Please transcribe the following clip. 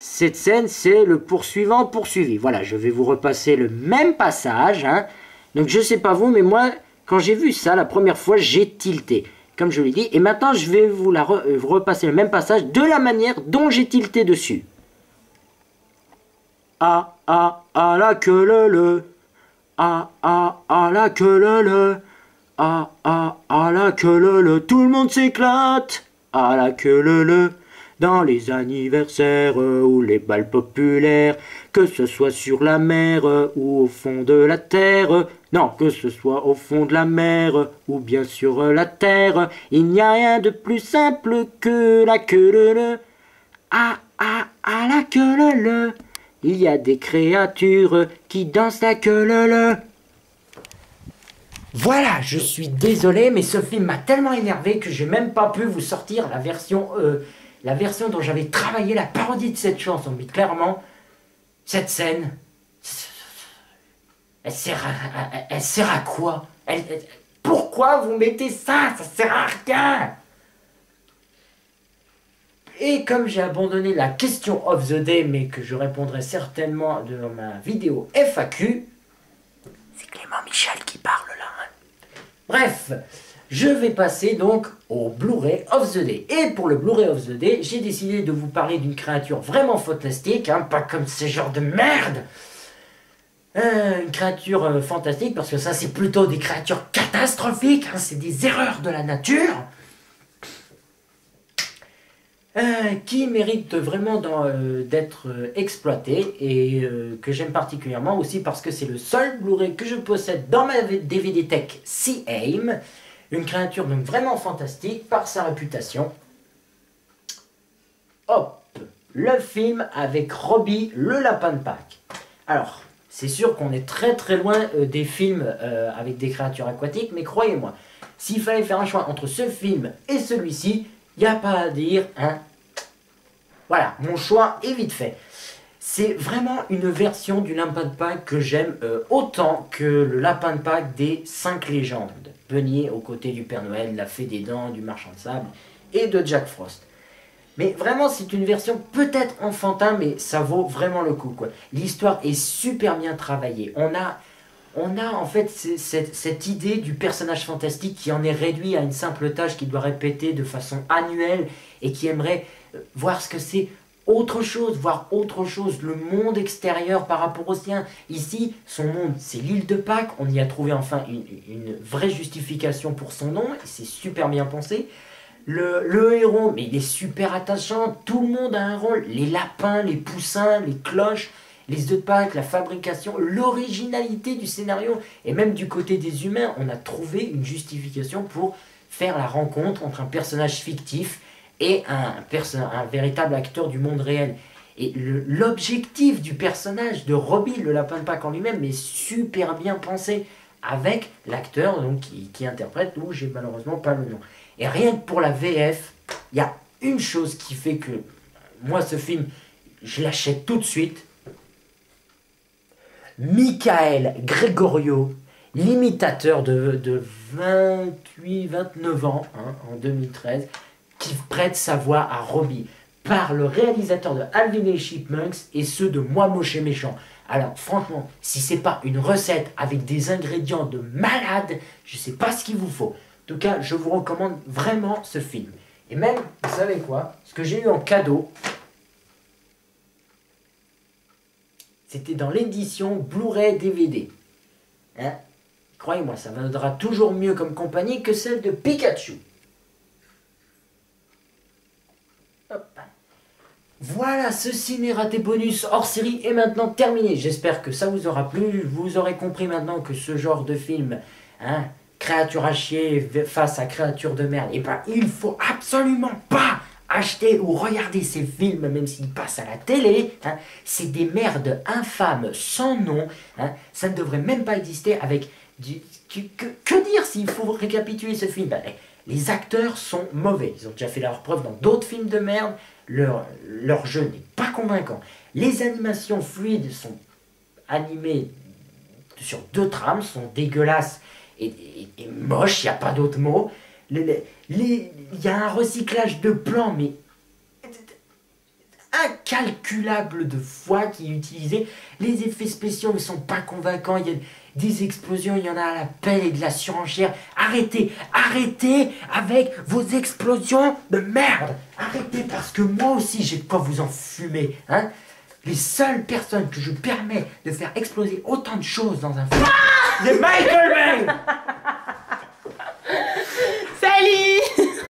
Cette scène, c'est le poursuivant poursuivi. Voilà, je vais vous repasser le même passage. Hein. Donc je sais pas vous, mais moi, quand j'ai vu ça la première fois, j'ai tilté. Comme je l'ai dit. Et maintenant, je vais vous repasser le même passage de la manière dont j'ai tilté dessus. Ah, ah, ah, la queue le. Ah, ah, ah, la queue le. Ah, ah, ah, la queue le. Tout le monde s'éclate. Ah, la queue le. Dans les anniversaires ou les bals populaires, que ce soit sur la mer ou au fond de la terre, non, que ce soit au fond de la mer ou bien sur la terre, il n'y a rien de plus simple que la queue le. Ah, ah, ah, la queue le. Il y a des créatures qui dansent la queue le. Voilà, je suis désolé, mais ce film m'a tellement énervé que j'ai même pas pu vous sortir la version dont j'avais travaillé la parodie de cette chanson. Mais clairement, cette scène, elle sert à quoi? Pourquoi vous mettez ça? Ça sert à rien. Et comme j'ai abandonné la question of the day, mais que je répondrai certainement dans ma vidéo FAQ, c'est Clément Michel qui parle là. Bref, je vais passer donc au Blu-ray of the Day. Et pour le Blu-ray of the Day, j'ai décidé de vous parler d'une créature vraiment fantastique, hein, pas comme ce genre de merde. Une créature fantastique, parce que ça c'est plutôt des créatures catastrophiques, hein, c'est des erreurs de la nature. Qui mérite vraiment d'être exploité et que j'aime particulièrement aussi parce que c'est le seul Blu-ray que je possède dans ma DVD Tech C-AIM. Une créature donc vraiment fantastique par sa réputation. Hop, le film avec Robbie le lapin de Pâques. Alors, c'est sûr qu'on est très très loin des films avec des créatures aquatiques, mais croyez-moi, s'il fallait faire un choix entre ce film et celui-ci, il n'y a pas à dire, hein. Voilà, mon choix est vite fait. C'est vraiment une version du lapin de Pâques que j'aime autant que le lapin de Pâques des 5 légendes. Beugné aux côtés du Père Noël, de la Fée des Dents, du Marchand de Sable et de Jack Frost. Mais vraiment, c'est une version peut-être enfantin, mais ça vaut vraiment le coup, quoi. L'histoire est super bien travaillée. On a en fait cette idée du personnage fantastique qui en est réduit à une simple tâche qu'il doit répéter de façon annuelle et qui aimerait voir ce que c'est autre chose, voir autre chose, le monde extérieur par rapport au sien. Ici, son monde, c'est l'île de Pâques. On y a trouvé enfin une vraie justification pour son nom, et c'est super bien pensé. Le héros, mais il est super attachant, tout le monde a un rôle. Les lapins, les poussins, les cloches, les œufs de Pâques, la fabrication, l'originalité du scénario, et même du côté des humains, on a trouvé une justification pour faire la rencontre entre un personnage fictif et un véritable acteur du monde réel. Et l'objectif du personnage de Robbie, le lapin de Pâques en lui-même, est super bien pensé avec l'acteur qui interprète, où j'ai malheureusement pas le nom. Et rien que pour la VF, il y a une chose qui fait que moi ce film, je l'achète tout de suite. Michael Gregorio, l'imitateur de 28-29 ans, hein, en 2013, qui prête sa voix à Robbie, par le réalisateur de Alvin et les Chipmunks et ceux de Moi Moche et Méchant. Alors franchement, si c'est pas une recette avec des ingrédients de malade, je sais pas ce qu'il vous faut. En tout cas, je vous recommande vraiment ce film. Et même, vous savez quoi, ce que j'ai eu en cadeau, c'était dans l'édition Blu-ray DVD. Hein? Croyez-moi, ça vaudra toujours mieux comme compagnie que celle de Pikachu. Hop. Voilà, ce ciné raté bonus hors série est maintenant terminé. J'espère que ça vous aura plu. Vous aurez compris maintenant que ce genre de film, hein, créature à chier face à créature de merde, et ben il faut absolument pas acheter ou regarder ces films, même s'ils passent à la télé, hein. C'est des merdes infâmes sans nom, hein. Ça ne devrait même pas exister avec du... Que dire s'il faut récapituler ce film? Ben, les acteurs sont mauvais, ils ont déjà fait leur preuve dans d'autres films de merde, leur jeu n'est pas convaincant. Les animations fluides sont animées sur 2 trames, sont dégueulasses et moches, il n'y a pas d'autre mot. Il y a un recyclage de plans, mais incalculable de fois qui est utilisé. Les effets spéciaux ne sont pas convaincants. Il y a des explosions, il y en a à la pelle et de la surenchère. Arrêtez, arrêtez avec vos explosions de merde. Arrêtez parce que moi aussi j'ai de quoi vous enfumer. Hein. Les seules personnes que je permets de faire exploser autant de choses dans un film, c'est Michael Bay. Salut.